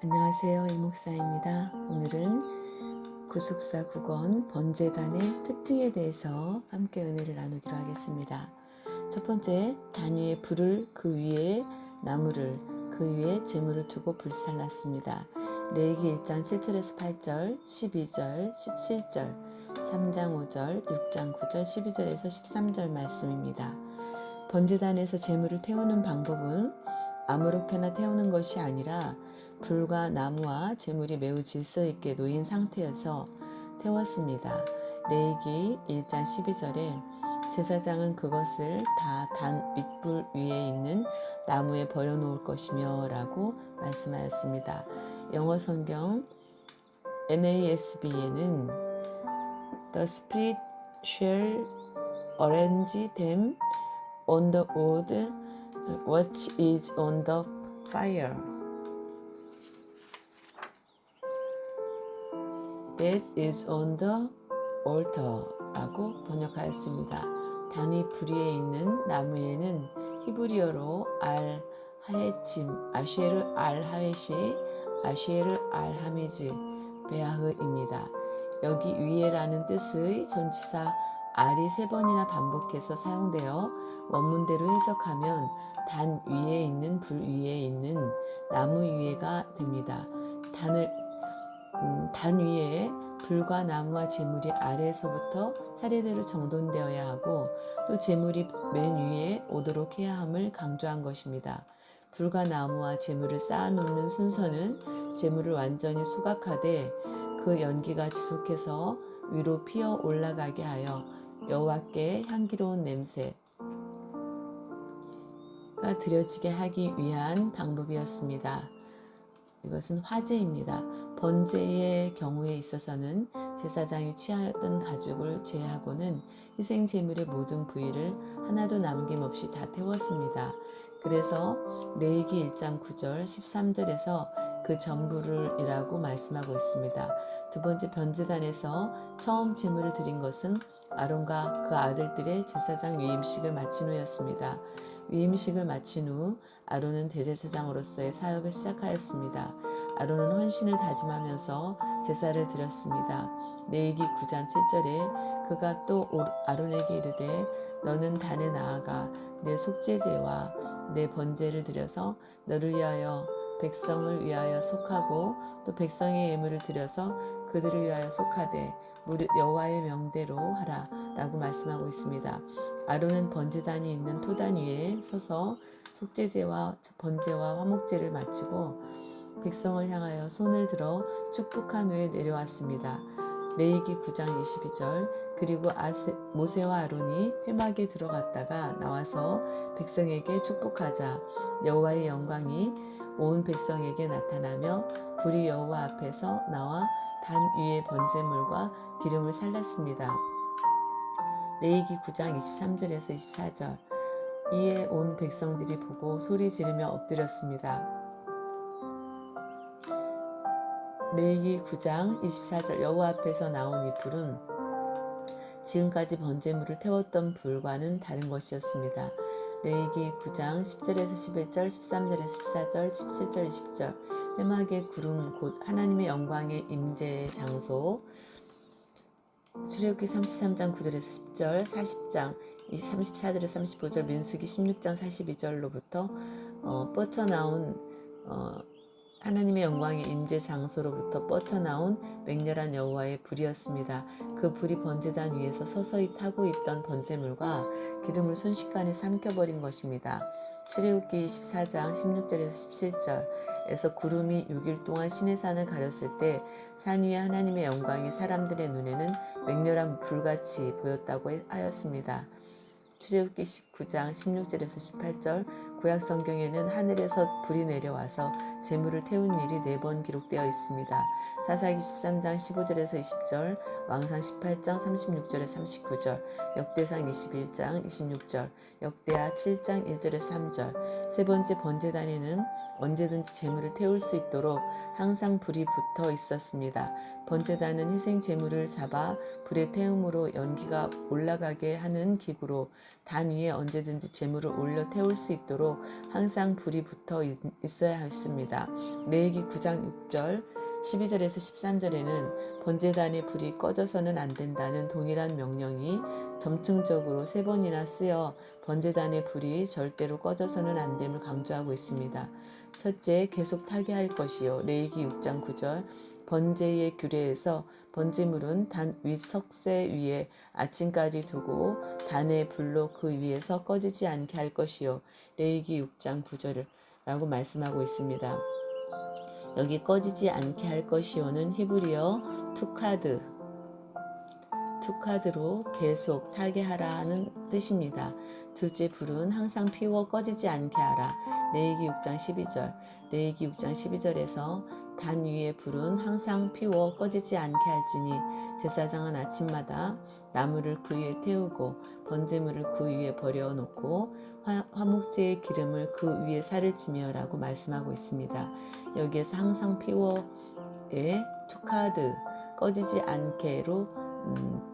안녕하세요. 이목사입니다. 오늘은 구속사 9권 번제단의 특징에 대해서 함께 은혜를 나누기로 하겠습니다. 첫 번째, 단 위에 불을 그 위에 나무를 그 위에 제물을 두고 불살랐습니다. 레위기 1장 7절에서 8절, 12절, 17절, 3장 5절, 6장 9절, 12절에서 13절 말씀입니다. 번제단에서 제물을 태우는 방법은 아무렇게나 태우는 것이 아니라 불과 나무와 제물이 매우 질서 있게 놓인 상태여서 태웠습니다. 레위기 1장 12절에 제사장은 그것을 다 단 윗불 위에 있는 나무에 버려놓을 것이며 라고 말씀하였습니다. 영어 성경 NASB에는 The Spirit shall arrange them on the wood which is on the fire that is on the altar 라고 번역하였습니다. 단위 불 위에 있는 나무에는 히브리어로 알 하에침, 아쉐르 알 하에시, 아쉐르 알 하미즈, 베아흐입니다. 여기 위에라는 뜻의 전치사 알이 3번이나 반복해서 사용되어 원문대로 해석하면 단 위에 있는 불 위에 있는 나무 위에가 됩니다. 단 위에 불과 나무와 제물이 아래에서부터 차례대로 정돈되어야 하고 또 제물이 맨 위에 오도록 해야 함을 강조한 것입니다. 불과 나무와 제물을 쌓아놓는 순서는 제물을 완전히 수각하되 그 연기가 지속해서 위로 피어 올라가게 하여 여호와께 향기로운 냄새가 드려지게 하기 위한 방법이었습니다. 이것은 화제입니다. 번제의 경우에 있어서는 제사장이 취하였던 가죽을 제하고는 희생 제물의 모든 부위를 하나도 남김없이 다 태웠습니다. 그래서 레위기 1장 9절 13절에서 그 전부를 이라고 말씀하고 있습니다. 두 번째 번제단에서 처음 제물을 드린 것은 아론과 그 아들들의 제사장 위임식을 마친 후였습니다. 위임식을 마친 후 아론은 대제사장으로서의 사역을 시작하였습니다. 아론은 헌신을 다짐하면서 제사를 드렸습니다. 레위기 9장 7절에 그가 또 아론에게 이르되 너는 단에 나아가 내 속죄제와 내 번제를 드려서 너를 위하여 백성을 위하여 속하고 또 백성의 예물을 드려서 그들을 위하여 속하되 여호와의 명대로 하라 라고 말씀하고 있습니다. 아론은 번제단이 있는 토단 위에 서서 속죄제와 번제와 화목제를 마치고 백성을 향하여 손을 들어 축복한 후에 내려왔습니다. 레위기 9장 22절 그리고 모세와 아론이 회막에 들어갔다가 나와서 백성에게 축복하자 여호와의 영광이 온 백성에게 나타나며 불이 여호와 앞에서 나와 단 위에 번제물과 기름을 살랐습니다. 레위기 9장 23절에서 24절 이에 온 백성들이 보고 소리 지르며 엎드렸습니다. 레위기 9장 24절 여호와 앞에서 나온 이 불은 지금까지 번제물을 태웠던 불과는 다른 것이었습니다. 레위기 9장 10절에서 11절, 13절에서 14절, 17절, 20절 회막의 구름 곧 하나님의 영광의 임재의 장소 출애굽기 33장 9절에서 10절, 40장 34절에서 35절, 민수기 16장 42절로부터 뻗쳐나온 하나님의 영광의 임재 장소로부터 뻗쳐나온 맹렬한 여호와의 불이었습니다. 그 불이 번제단 위에서 서서히 타고 있던 번제물과 기름을 순식간에 삼켜버린 것입니다. 출애굽기 24장 16절에서 17절에서 구름이 6일 동안 시내산을 가렸을 때 산 위에 하나님의 영광이 사람들의 눈에는 맹렬한 불같이 보였다고 하였습니다. 출애굽기 19장 16절에서 18절 구약 성경에는 하늘에서 불이 내려와서 제물을 태운 일이 4번 기록되어 있습니다. 사사기 13장 15절에서 20절, 왕상 18장 36절에서 39절, 역대상 21장 26절, 역대하 7장 1절에서 3절. 세 번째 번제단에는 언제든지 제물을 태울 수 있도록 항상 불이 붙어 있었습니다. 번제단은 희생 제물을 잡아 불에 태움으로 연기가 올라가게 하는 기구로 단 위에 언제든지 제물을 올려 태울 수 있도록 있도록 항상 불이 붙어 있어야 했습니다. 레위기 9장 6절 12절에서 13절에는 번제단의 불이 꺼져서는 안 된다는 동일한 명령이 점층적으로 3번이나 쓰여 번제단의 불이 절대로 꺼져서는 안 됨을 강조하고 있습니다. 첫째, 계속 타게 할 것이요. 레위기 6장 9절 번제의 규례에서 번제물은 단 윗석쇠 위에 아침까지 두고 단의 불로 그 위에서 꺼지지 않게 할 것이요. 레위기 6장 9절이라고 말씀하고 있습니다. 여기 꺼지지 않게 할 것이요는 히브리어 투카드로 계속 타게 하라는 뜻입니다. 둘째, 불은 항상 피워 꺼지지 않게 하라. 레위기 6장 12절 레위기 6장 12절에서 단 위의 불은 항상 피워 꺼지지 않게 할지니 제사장은 아침마다 나무를 그 위에 태우고 번제물을 그 위에 버려놓고 화목제의 기름을 그 위에 살을 치며라고 말씀하고 있습니다. 여기에서 항상 피워의 투카드 꺼지지 않게로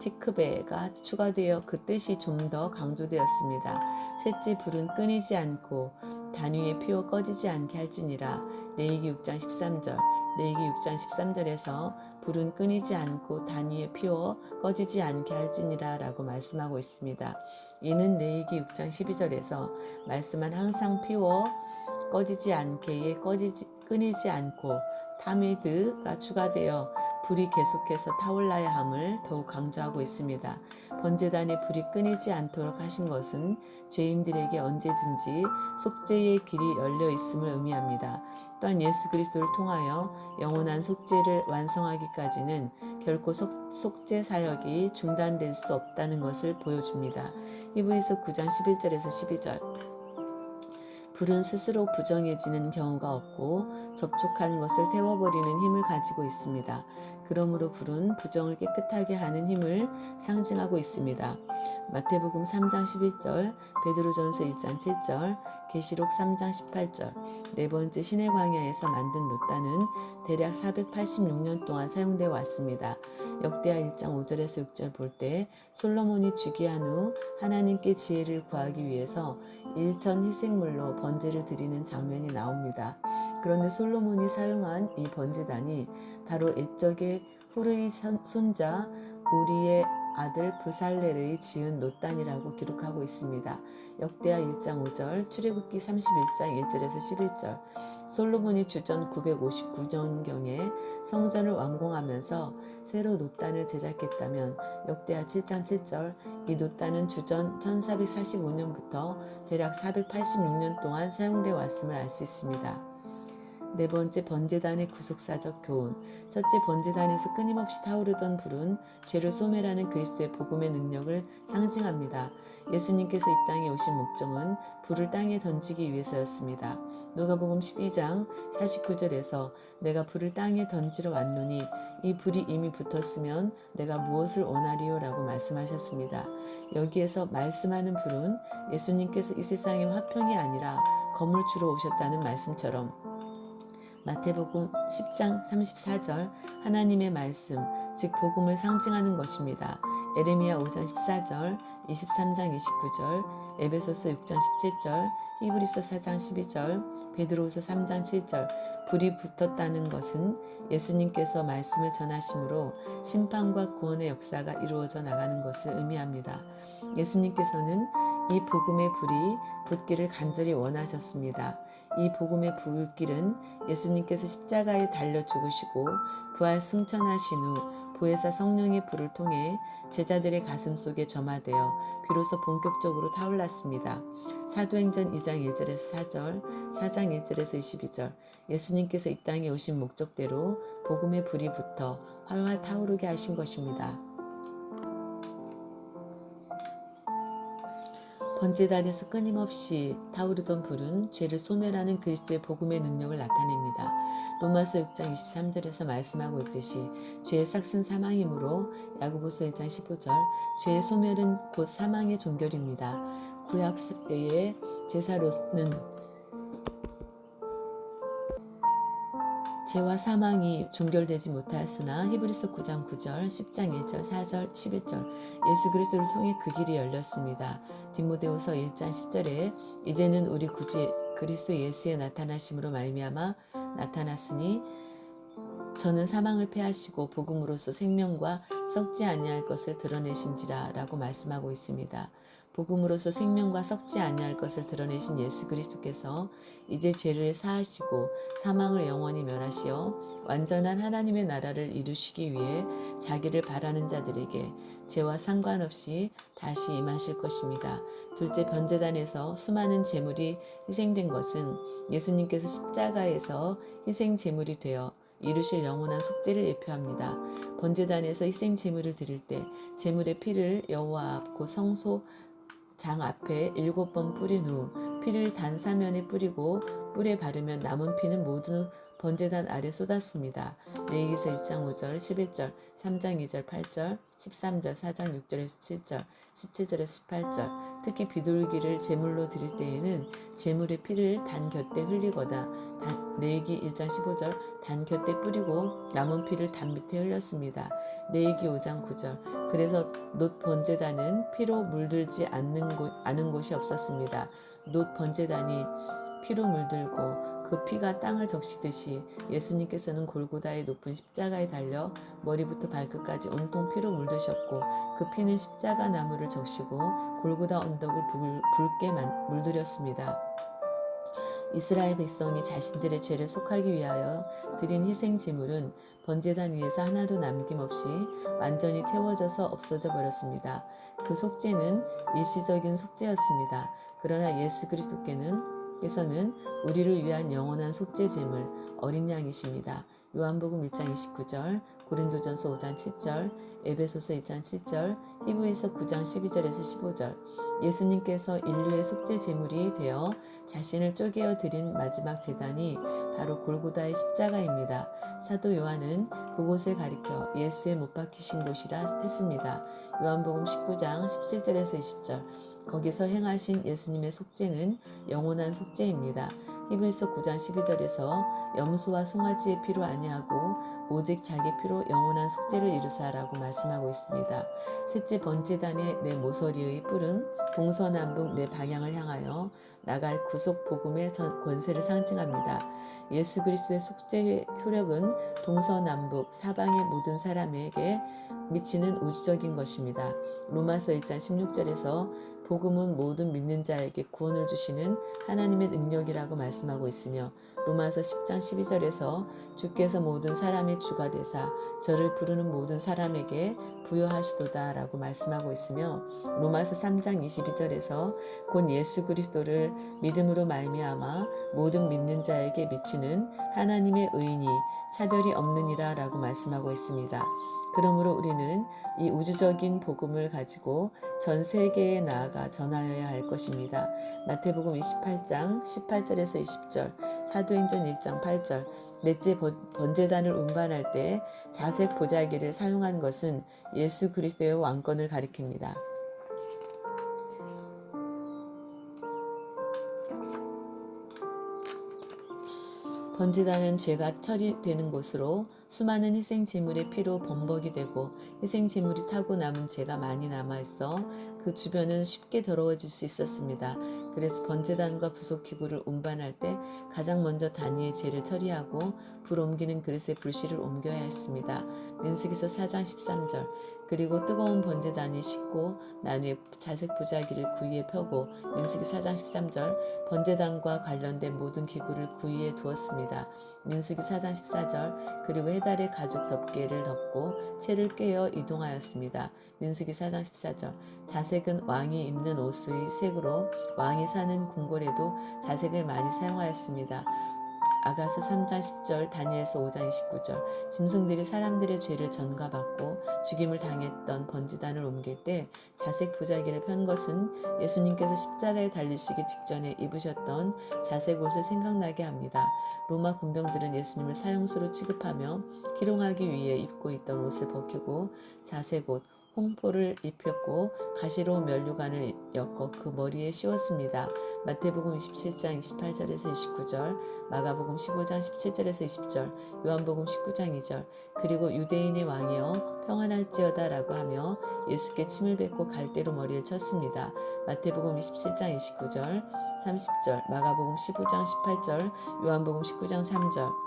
티크베가 추가되어 그 뜻이 좀 더 강조되었습니다. 셋째, 불은 끊이지 않고 단 위에 피워 꺼지지 않게 할지니라. 레위기 6장 13절 레위기 6장 13절에서 불은 끊이지 않고 단 위에 피워 꺼지지 않게 할지니라 라고 말씀하고 있습니다. 이는 레위기 6장 12절에서 말씀한 항상 피워 꺼지지 않게에 끊이지 않고 타미드가 추가되어 불이 계속해서 타올라야 함을 더욱 강조하고 있습니다. 번제단의 불이 끊이지 않도록 하신 것은 죄인들에게 언제든지 속죄의 길이 열려 있음을 의미합니다. 또한 예수 그리스도를 통하여 영원한 속죄를 완성하기까지는 결코 속죄 사역이 중단될 수 없다는 것을 보여줍니다. 히브리서 9장 11절에서 12절 불은 스스로 부정해지는 경우가 없고 접촉한 것을 태워버리는 힘을 가지고 있습니다. 그러므로 불은 부정을 깨끗하게 하는 힘을 상징하고 있습니다. 마태복음 3장 11절, 베드로전서 1장 7절, 계시록 3장 18절, 네 번째 시내 광야에서 만든 롯단은 대략 486년 동안 사용되어 왔습니다. 역대하 1장 5절에서 6절 볼 때 솔로몬이 즉위한 후 하나님께 지혜를 구하기 위해서 일천 희생물로 번제를 드리는 장면이 나옵니다. 그런데 솔로몬이 사용한 이 번제단이 바로 옛적의 후르의 손자 우리의 아들 브살렐의 지은 롯단이라고 기록하고 있습니다. 역대하 1장 5절, 출애굽기 31장 1절에서 11절 솔로몬이 주전 959년경에 성전을 완공하면서 새로 롯단을 제작했다면 역대하 7장 7절 이 롯단은 주전 1445년부터 대략 486년 동안 사용되어 왔음을 알 수 있습니다. 네 번째, 번제단의 구속사적 교훈. 첫째, 번제단에서 끊임없이 타오르던 불은 죄를 소멸하는 그리스도의 복음의 능력을 상징합니다. 예수님께서 이 땅에 오신 목적은 불을 땅에 던지기 위해서였습니다. 누가복음 12장 49절에서 내가 불을 땅에 던지러 왔노니 이 불이 이미 붙었으면 내가 무엇을 원하리요? 라고 말씀하셨습니다. 여기에서 말씀하는 불은 예수님께서 이 세상의 화평이 아니라 검을 주러 오셨다는 말씀처럼 마태복음 10장 34절 하나님의 말씀, 즉 복음을 상징하는 것입니다. 에레미야 5장 14절, 23장 29절, 에베소서 6장 17절, 히브리서 4장 12절, 베드로후서 3장 7절 불이 붙었다는 것은 예수님께서 말씀을 전하심으로 심판과 구원의 역사가 이루어져 나가는 것을 의미합니다. 예수님께서는 이 복음의 불이 붙기를 간절히 원하셨습니다. 이 복음의 불길은 예수님께서 십자가에 달려 죽으시고 부활 승천하신 후 보혜사 성령의 불을 통해 제자들의 가슴 속에 점화되어 비로소 본격적으로 타올랐습니다. 사도행전 2장 1절에서 4절, 4장 1절에서 22절 예수님께서 이 땅에 오신 목적대로 복음의 불이 붙어 활활 타오르게 하신 것입니다. 번제단에서 끊임없이 타오르던 불은 죄를 소멸하는 그리스도의 복음의 능력을 나타냅니다. 로마서 6장 23절에서 말씀하고 있듯이 죄의 삭은 사망이므로 야고보서 1장 15절 죄의 소멸은 곧 사망의 종결입니다. 구약 때의 제사로는 죄와 사망이 종결되지 못하였으나 히브리서 9장 9절, 10장 1절, 4절, 11절 예수 그리스도를 통해 그 길이 열렸습니다. 디모데후서 1장 10절에 이제는 우리 구주 그리스도 예수의 나타나심으로 말미암아 나타났으니 저는 사망을 패하시고 복음으로써 생명과 썩지 아니할 것을 드러내신지라 라고 말씀하고 있습니다. 복음으로써 생명과 썩지 아니할 것을 드러내신 예수 그리스도께서 이제 죄를 사하시고 사망을 영원히 멸하시어 완전한 하나님의 나라를 이루시기 위해 자기를 바라는 자들에게 죄와 상관없이 다시 임하실 것입니다. 둘째, 번제단에서 수많은 제물이 희생된 것은 예수님께서 십자가에서 희생 제물이 되어 이루실 영원한 속죄를 예표합니다. 번제단에서 희생 제물을 드릴 때 제물의 피를 여호와 앞 곧 성소 장 앞에 7번 뿌린 후 피를 단 사면에 뿌리고 뿔에 바르면 남은 피는 모두 번제단 아래 쏟았습니다. 레위기서 1장 5절, 11절, 3장 2절, 8절, 13절, 4장 6절에서 7절, 17절에서 18절. 특히 비둘기를 제물로 드릴 때에는 제물의 피를 단 곁에 흘리거나 레위기 1장 15절 단 곁에 뿌리고 남은 피를 단 밑에 흘렸습니다. 레위기 5장 9절. 그래서 놋 번제단은 피로 물들지 않은 곳이 없었습니다. 놋 번제단이 피로 물들고 그 피가 땅을 적시듯이 예수님께서는 골고다의 높은 십자가에 달려 머리부터 발끝까지 온통 피로 물드셨고 그 피는 십자가 나무를 적시고 골고다 언덕을 붉게 물들였습니다. 이스라엘 백성이 자신들의 죄를 속하기 위하여 드린 희생 제물은 번제단 위에서 하나도 남김없이 완전히 태워져서 없어져 버렸습니다. 그 속죄는 일시적인 속죄였습니다. 그러나 예수 그리스도께서는 우리를 위한 영원한 속죄 제물 어린 양이십니다. 요한복음 1장 29절, 고린도전서 5장 7절, 에베소서 1장 7절, 히브리서 9장 12절에서 15절. 예수님께서 인류의 속죄 제물이 되어 자신을 쪼개어 드린 마지막 제단이 바로 골고다의 십자가입니다. 사도 요한은 그곳을 가리켜 예수의 못 박히신 곳이라 했습니다. 요한복음 19장 17절에서 20절. 거기서 행하신 예수님의 속죄는 영원한 속죄입니다. 히브리서 9장 12절에서 염소와 송아지의 피로 아니하고 오직 자기 피로 영원한 속죄를 이루사라고 말씀하고 있습니다. 셋째, 번제단의 내 모서리의 뿔은 동서남북 내 방향을 향하여 나갈 구속 복음의 권세를 상징합니다. 예수 그리스도의 속죄 효력은 동서남북 사방의 모든 사람에게 미치는 우주적인 것입니다. 로마서 1장 16절에서 복음은 모든 믿는 자에게 구원을 주시는 하나님의 능력이라고 말씀하고 있으며 로마서 10장 12절에서 주께서 모든 사람의 주가 되사 저를 부르는 모든 사람에게 부여하시도다 라고 말씀하고 있으며 로마서 3장 22절에서 곧 예수 그리스도를 믿음으로 말미암아 모든 믿는 자에게 미치는 하나님의 의인이 차별이 없느니라 라고 말씀하고 있습니다. 그러므로 우리는 이 우주적인 복음을 가지고 전 세계에 나아가 전하여야 할 것입니다. 마태복음 28장 18절에서 20절, 사도행전 1장 8절. 넷째, 번제단을 운반할 때 자색 보자기를 사용한 것은 예수 그리스도의 왕권을 가리킵니다. 번제단은 죄가 처리되는 곳으로 수많은 희생 제물의 피로 범벅이 되고 희생 제물이 타고 남은 죄가 많이 남아있어 그 주변은 쉽게 더러워질 수 있었습니다. 그래서 번제단과 부속기구를 운반할 때 가장 먼저 단위의 죄를 처리하고 불 옮기는 그릇에 불씨를 옮겨야 했습니다. 민수기서 4장 13절. 그리고 뜨거운 번제단이 식고 난 후에 자색 보자기를 그 위에 펴고 민수기 4장 13절. 번제단과 관련된 모든 기구를 그 위에 두었습니다. 민수기 4장 14절. 그리고 해달의 가죽 덮개를 덮고 채를 꿰어 이동하였습니다. 민수기 4장 14절. 자색은 왕이 입는 옷의 색으로 왕이 사는 궁궐에도 자색을 많이 사용하였습니다. 아가서 3장 10절, 다니엘서 5장 29절. 짐승들이 사람들의 죄를 전가받고 죽임을 당했던 번제단을 옮길 때 자색 보자기를 편 것은 예수님께서 십자가에 달리시기 직전에 입으셨던 자색 옷을 생각나게 합니다. 로마 군병들은 예수님을 사형수로 취급하며 희롱하기 위해 입고 있던 옷을 벗기고 자색 옷, 홍포를 입혔고 가시로 면류관을 엮어 그 머리에 씌웠습니다. 마태복음 27장 28절에서 29절, 마가복음 15장 17절에서 20절, 요한복음 19장 2절, 그리고 유대인의 왕이여 평안할지어다 라고 하며 예수께 침을 뱉고 갈대로 머리를 쳤습니다. 마태복음 27장 29절, 30절, 마가복음 15장 18절, 요한복음 19장 3절.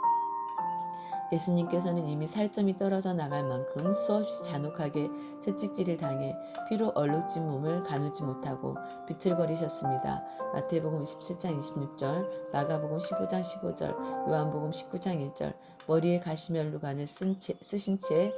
예수님께서는 이미 살점이 떨어져 나갈 만큼 수없이 잔혹하게 채찍질을 당해 피로 얼룩진 몸을 가누지 못하고 비틀거리셨습니다. 마태복음 27장 26절, 마가복음 15장 15절, 요한복음 19장 1절. 머리에 가시면류관을 쓰신 채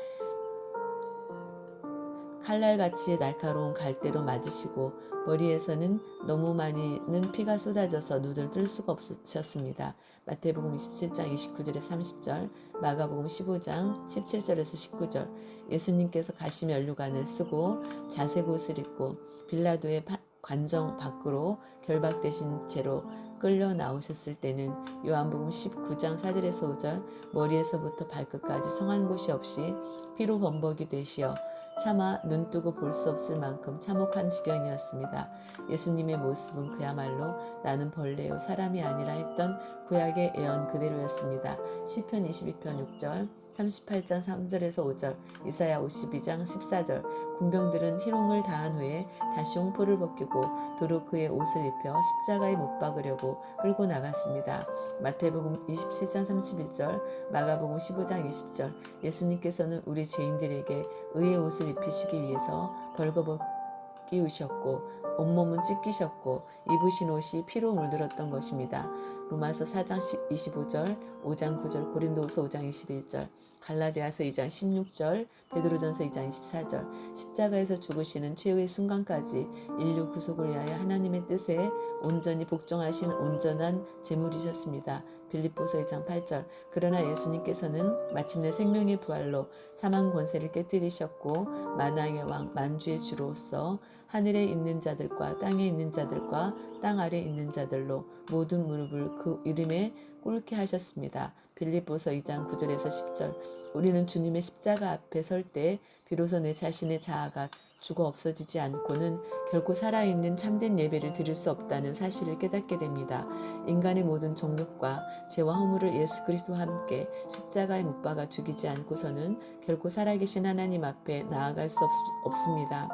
칼날같이 날카로운 갈대로 맞으시고 머리에서는 너무 많이는 피가 쏟아져서 눈을 뜰 수가 없으셨습니다. 마태복음 27장 29절에서 30절, 마가복음 15장 17절에서 19절. 예수님께서 가시면류관을 쓰고 자색 옷을 입고 빌라도의 관정 밖으로 결박되신 채로 끌려 나오셨을 때는 요한복음 19장 4절에서 5절, 머리에서부터 발끝까지 성한 곳이 없이 피로 범벅이 되시어 차마 눈뜨고 볼 수 없을 만큼 참혹한 지경이었습니다. 예수님의 모습은 그야말로 나는 벌레요 사람이 아니라 했던 구약의 예언 그대로였습니다. 시편 22편 6절, 38장 3절에서 5절, 이사야 52장 14절. 군병들은 희롱을 다한 후에 다시 홍포를 벗기고 도로 그의 옷을 입혀 십자가에 못 박으려고 끌고 나갔습니다. 마태복음 27장 31절, 마가복음 15장 20절. 예수님께서는 우리 죄인들에게 의의 옷을 입히시기 위해서 벌거벗기우셨고 온몸은 찢기셨고 입으신 옷이 피로 물들었던 것입니다. 로마서 4장 25절, 5장 9절, 고린도후서 5장 21절, 갈라디아서 2장 16절, 베드로전서 2장 24절. 십자가에서 죽으시는 최후의 순간까지 인류 구속을 위하여 하나님의 뜻에 온전히 복종하신 온전한 제물이셨습니다. 빌립보서 2장 8절. 그러나 예수님께서는 마침내 생명의 부활로 사망 권세를 깨뜨리셨고 만왕의 왕 만주의 주로서 하늘에 있는 자들과 땅에 있는 자들과 땅 아래에 있는 자들로 모든 무릎을 그 이름에 꿇게 하셨습니다. 빌립보서 2장 9절에서 10절. 우리는 주님의 십자가 앞에 설 때 비로소 내 자신의 자아가 죽어 없어지지 않고는 결코 살아있는 참된 예배를 드릴 수 없다는 사실을 깨닫게 됩니다. 인간의 모든 정욕과 죄와 허물을 예수 그리스도와 함께 십자가에 못 박아 죽이지 않고서는 결코 살아계신 하나님 앞에 나아갈 수 없습니다.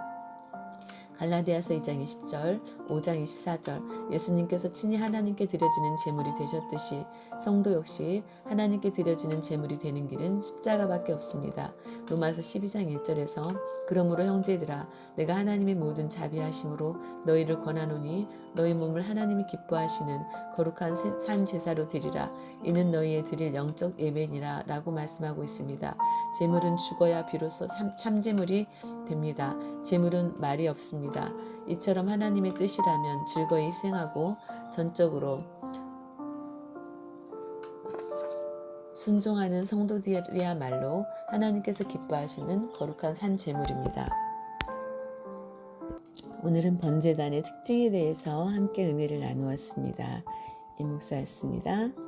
갈라디아서 2장 20절, 5장 24절. 예수님께서 친히 하나님께 드려지는 제물이 되셨듯이 성도 역시 하나님께 드려지는 제물이 되는 길은 십자가밖에 없습니다. 로마서 12장 1절에서 그러므로 형제들아 내가 하나님의 모든 자비하심으로 너희를 권하노니 너희 몸을 하나님이 기뻐하시는 거룩한 산 제사로 드리라. 이는 너희의 드릴 영적 예배니라 라고 말씀하고 있습니다. 제물은 죽어야 비로소 참제물이 됩니다. 제물은 말이 없습니다. 이처럼 하나님의 뜻이라면 즐거이 희생하고 전적으로 순종하는 성도들이야말로 하나님께서 기뻐하시는 거룩한 산 제물입니다. 오늘은 번제단의 특징에 대해서 함께 은혜를 나누었습니다. 이 목사였습니다.